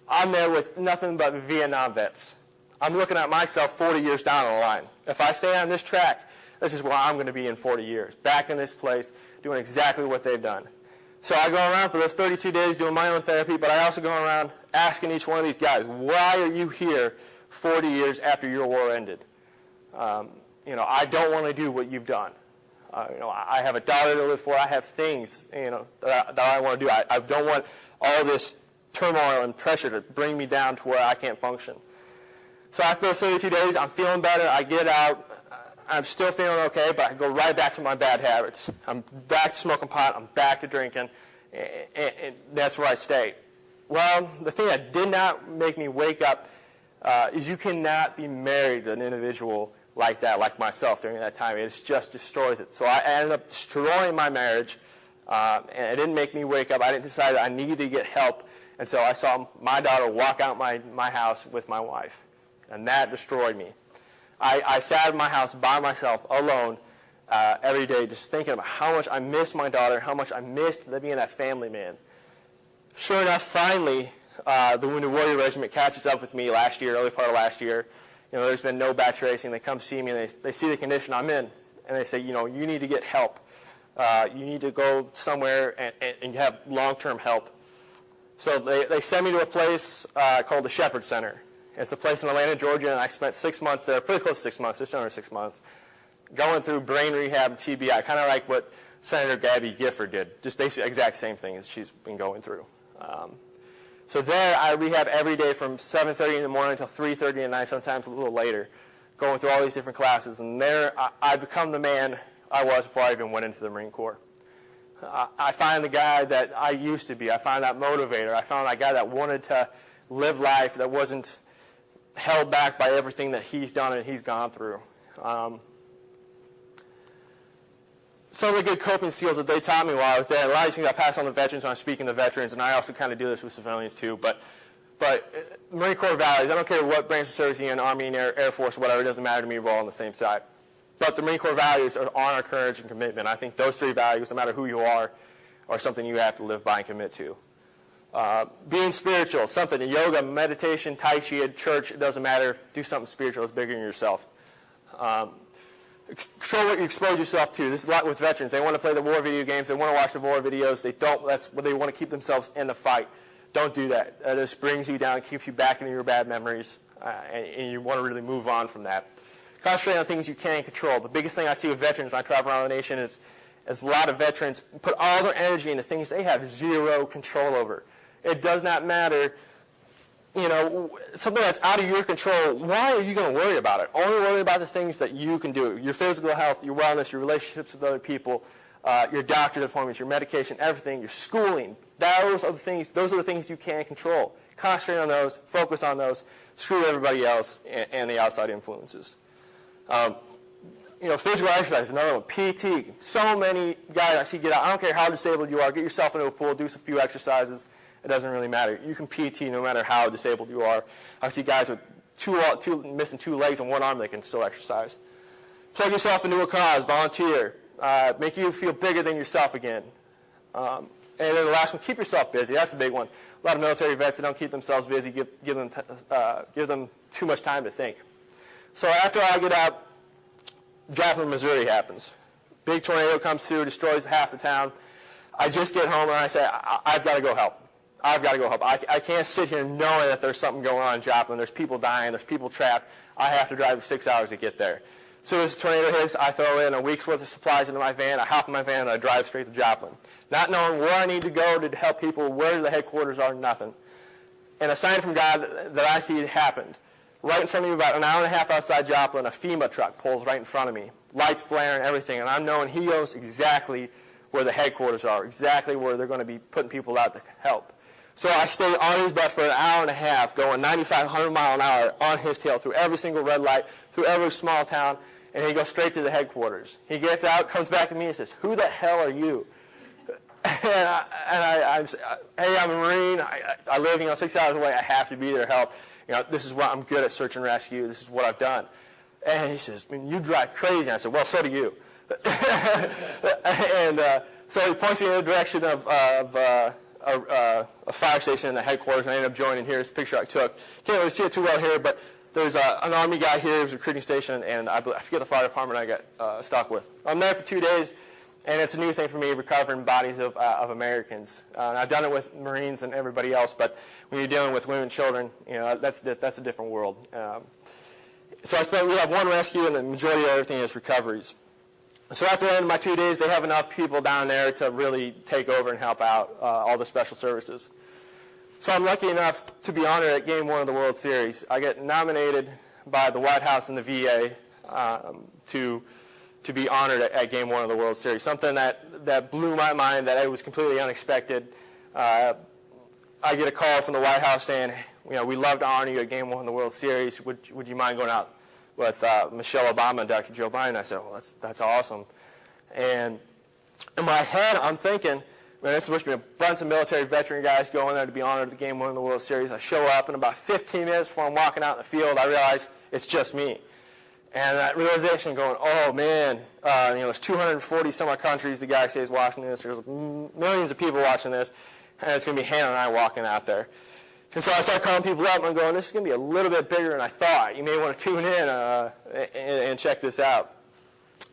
I'm there with nothing but Vietnam vets. I'm looking at myself 40 years down the line. If I stay on this track, this is where I'm going to be in 40 years, back in this place, doing exactly what they've done. So I go around for those 32 days doing my own therapy, but I also go around asking each one of these guys, why are you here 40 years after your war ended? I don't want to do what you've done. I have a daughter to live for. I have things, that I want to do. I don't want all this turmoil and pressure to bring me down to where I can't function. So after those 32 days, I'm feeling better. I get out. I'm still feeling okay, but I go right back to my bad habits. I'm back to smoking pot. I'm back to drinking, and that's where I stay. Well, the thing that did not make me wake up is you cannot be married to an individual like that, like myself, during that time. It just destroys it. So I ended up destroying my marriage, and it didn't make me wake up. I didn't decide that I needed to get help until I saw my daughter walk out my house with my wife, and that destroyed me. I sat in my house by myself, alone, every day, just thinking about how much I missed my daughter, how much I missed being that family man. Sure enough, finally, the Wounded Warrior Regiment catches up with me early part of last year. There's been no batch racing. They come see me, and they see the condition I'm in, and they say, you need to get help. You need to go somewhere and have long-term help. So they send me to a place called the Shepherd Center. It's a place in Atlanta, Georgia, and I spent 6 months there, pretty close to 6 months, just under 6 months, going through brain rehab, TBI, kind of like what Senator Gabby Gifford did, just basically exact same thing as she's been going through. So there, I rehab every day from 7:30 in the morning until 3:30 at night, sometimes a little later, going through all these different classes. And there, I become the man I was before I even went into the Marine Corps. I find the guy that I used to be. I found that motivator. I found that guy that wanted to live life that wasn't held back by everything that he's done and he's gone through. Some of the good coping skills that they taught me while I was there, a lot of things I pass on to veterans when I'm speaking to veterans, and I also kind of do this with civilians too, but Marine Corps values, I don't care what branch of service you're in, Army, Air Force, whatever, it doesn't matter to me, we're all on the same side. But the Marine Corps values are honor, courage, and commitment. I think those three values, no matter who you are something you have to live by and commit to. Being spiritual, something, yoga, meditation, Tai Chi, at church, it doesn't matter. Do something spiritual, it's bigger than yourself. Control what you expose yourself to. This is a lot with veterans. They want to play the war video games. They want to watch the war videos. That's what they want to keep themselves in the fight. Don't do that. That just brings you down, keeps you back into your bad memories, and you want to really move on from that. Concentrate on things you can control. The biggest thing I see with veterans when I travel around the nation is a lot of veterans put all their energy into things they have zero control over. It does not matter, something that's out of your control. Why are you going to worry about it? Only worry about the things that you can do. Your physical health, your wellness, your relationships with other people, your doctor's appointments, your medication, everything, your schooling. Those are the things you can control. Concentrate on those, focus on those, screw everybody else and the outside influences. Physical exercise is another one. PT. So many guys I see get out. I don't care how disabled you are. Get yourself into a pool. Do a few exercises. It doesn't really matter. You can PT no matter how disabled you are. I see guys with missing two legs and one arm that can still exercise. Plug yourself into a cause. Volunteer. Make you feel bigger than yourself again. And then the last one, keep yourself busy. That's the big one. A lot of military vets that don't keep themselves busy give them too much time to think. So after I get out, Joplin, Missouri happens. Big tornado comes through, destroys half the town. I just get home and I say, I've got to go help. I've got to go help. I can't sit here knowing that there's something going on in Joplin. There's people dying. There's people trapped. I have to drive 6 hours to get there. As soon as the tornado hits, I throw in a week's worth of supplies into my van. I hop in my van and I drive straight to Joplin. Not knowing where I need to go to help people, where the headquarters are, nothing. And a sign from God that I see happened. Right in front of me, about an hour and a half outside Joplin, a FEMA truck pulls right in front of me. Lights blaring, everything. And I'm knowing he knows exactly where the headquarters are, exactly where they're going to be putting people out to help. So I stayed on his butt for an hour and a half, going 95, 100 mile an hour on his tail through every single red light, through every small town, and he goes straight to the headquarters. He gets out, comes back to me, and says, "Who the hell are you?" I say, "Hey, I'm a Marine. I live, 6 hours away. I have to be there to help. This is what I'm good at, search and rescue. This is what I've done." And he says, "Man, you drive crazy." And I said, "Well, so do you." And so he points me in the direction of a fire station in the headquarters, and I ended up joining. Here's a picture I took. Can't really see it too well here, but there's an Army guy here who's a recruiting station, and I forget the fire department I got stuck with. I'm there for 2 days, and it's a new thing for me, recovering bodies of Americans. And I've done it with Marines and everybody else, but when you're dealing with women and children, that's a different world. So we have one rescue, and the majority of everything is recoveries. So after the end of my 2 days, they have enough people down there to really take over and help out all the special services. So I'm lucky enough to be honored at Game 1 of the World Series. I get nominated by the White House and the VA to be honored at Game 1 of the World Series, something that blew my mind, that it was completely unexpected. I get a call from the White House saying, "We'd love to honor you at Game 1 of the World Series. Would you mind going out with Michelle Obama and Dr. Joe Biden?" I said, "Well, that's awesome." And in my head, I'm thinking, man, there's supposed to be a bunch of military veteran guys going there to be honored at the Game 1 of the World Series. I show up, and about 15 minutes before I'm walking out in the field, I realize it's just me. And that realization going, oh, man, there's 240 some odd countries the guy says watching this. There's millions of people watching this, and it's going to be Hannah and I walking out there. And so I start calling people up, and I'm going, this is going to be a little bit bigger than I thought. You may want to tune in and check this out.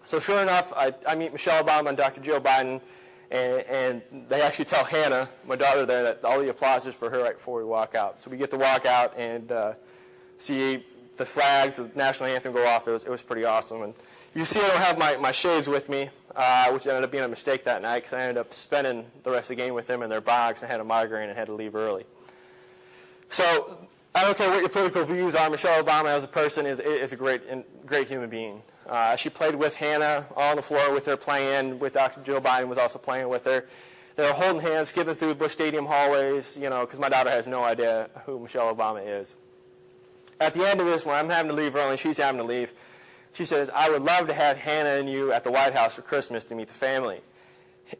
So sure enough, I meet Michelle Obama and Dr. Joe Biden, and they actually tell Hannah, my daughter there, that all the applause is for her right before we walk out. So we get to walk out and see the flags, the national anthem go off. It was pretty awesome. And you see I don't have my shades with me, which ended up being a mistake that night because I ended up spending the rest of the game with them in their box and had a migraine and had to leave early. So I don't care what your political views are. Michelle Obama as a person is a great human being. She played with Hannah on the floor with her playing, with Dr. Joe Biden was also playing with her. They were holding hands, skipping through Busch Stadium hallways, because my daughter has no idea who Michelle Obama is. At the end of this, when I'm having to leave early and she's having to leave, she says, "I would love to have Hannah and you at the White House for Christmas to meet the family."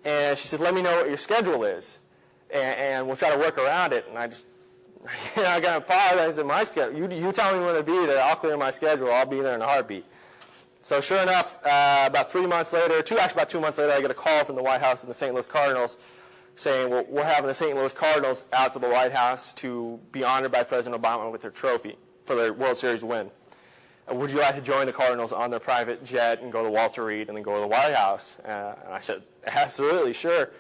And she said, "Let me know what your schedule is, and we'll try to work around it." And I just, I got to apologize. My schedule. You tell me when to be there. I'll clear my schedule. I'll be there in a heartbeat. So sure enough, about 2 months later, I get a call from the White House and the St. Louis Cardinals saying, well, we're having the St. Louis Cardinals out to the White House to be honored by President Obama with their trophy for their World Series win. Would you like to join the Cardinals on their private jet and go to Walter Reed and then go to the White House? And I said, absolutely, sure.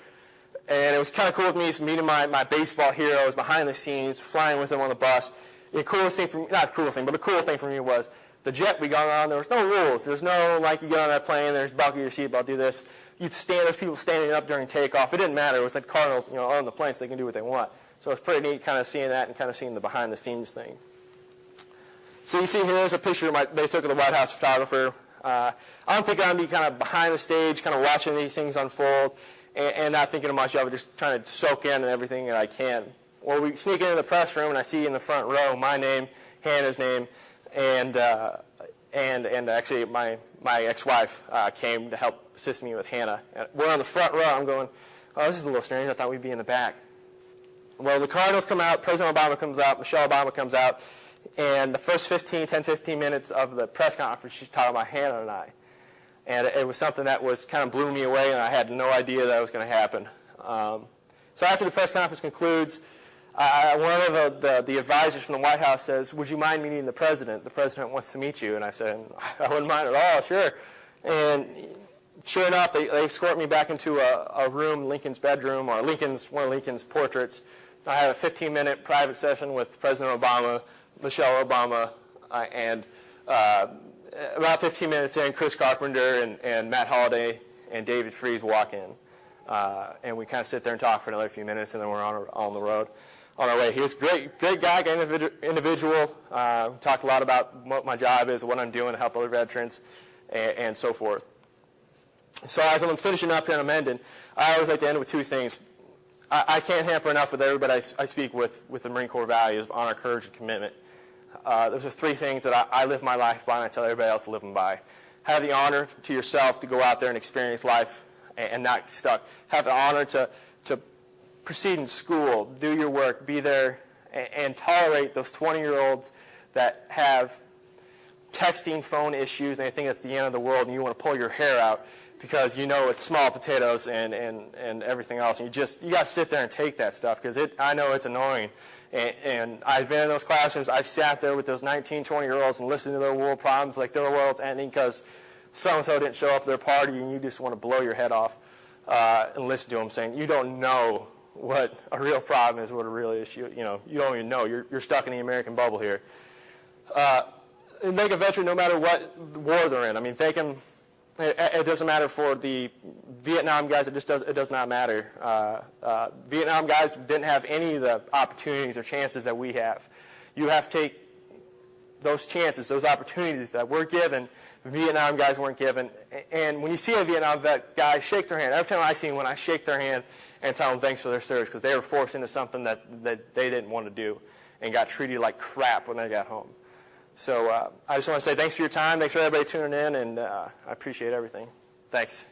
And it was kind of cool with me meeting my baseball heroes behind the scenes, flying with them on the bus. The coolest thing for me, not the coolest thing, but the coolest thing for me was the jet we got on, there was no rules. There's no, like, you get on that plane, there's buckle your seatbelt, do this. There's people standing up during takeoff. It didn't matter. It was like Cardinals, on the plane, so they can do what they want. So it's pretty neat kind of seeing that and kind of seeing the behind-the-scenes thing. So you see here's a picture they took of the White House photographer. I'm thinking I'm be kind of behind the stage, kind of watching these things unfold, and not thinking of my job, but just trying to soak in everything that I can. Well, we sneak into the press room, and I see in the front row my name, Hannah's name, and actually my ex-wife came to help assist me with Hannah. And we're on the front row. I'm going, oh, this is a little strange. I thought we'd be in the back. Well, the Cardinals come out, President Obama comes out, Michelle Obama comes out, and the first 10-15 minutes of the press conference, she's talking about Hannah and I. And it was something that was kind of blew me away, and I had no idea that was going to happen. So after the press conference concludes, one of the advisors from the White House says, would you mind meeting the president? The president wants to meet you. And I said, I wouldn't mind at all, sure. And sure enough, they escort me back into a room, Lincoln's bedroom, or one of Lincoln's portraits. I had a 15-minute private session with President Obama, Michelle Obama, and about 15 minutes in, Chris Carpenter and Matt Holliday and David Freese walk in. And we kind of sit there and talk for another few minutes, and then we're on the road. On our way. He was a great guy, great individual. Talked a lot about what my job is, what I'm doing to help other veterans, and so forth. So as I'm finishing up here and I'm ending, I always like to end with two things. I can't hamper enough with everybody I speak with the Marine Corps values of honor, courage, and commitment. Those are three things that I live my life by, and I tell everybody else to live them by. Have the honor to yourself to go out there and experience life and not get stuck. Have the honor to proceed in school, do your work, be there, and tolerate those 20-year-olds that have texting, phone issues, and they think it's the end of the world, and you want to pull your hair out because you know it's small potatoes and everything else. And you got to sit there and take that stuff because I know it's annoying. And I've been in those classrooms. I've sat there with those 19, 20-year-olds and listened to their world problems like their world's ending because so-and-so didn't show up to their party, and you just want to blow your head off and listen to them saying, you don't know what a real problem is, what a real issue. You know, you don't even know. You're stuck in the American bubble here. And make a veteran no matter what war they're in. I mean, they can. It doesn't matter for the Vietnam guys. It does not matter. Vietnam guys didn't have any of the opportunities or chances that we have. You have to take those chances, those opportunities that we're given. Vietnam guys weren't given. And when you see a Vietnam vet guy, shake their hand. Every time I see them, when I shake their hand and tell them thanks for their service because they were forced into something that they didn't want to do and got treated like crap when they got home. So I just want to say thanks for your time. Thanks for everybody tuning in, and I appreciate everything. Thanks.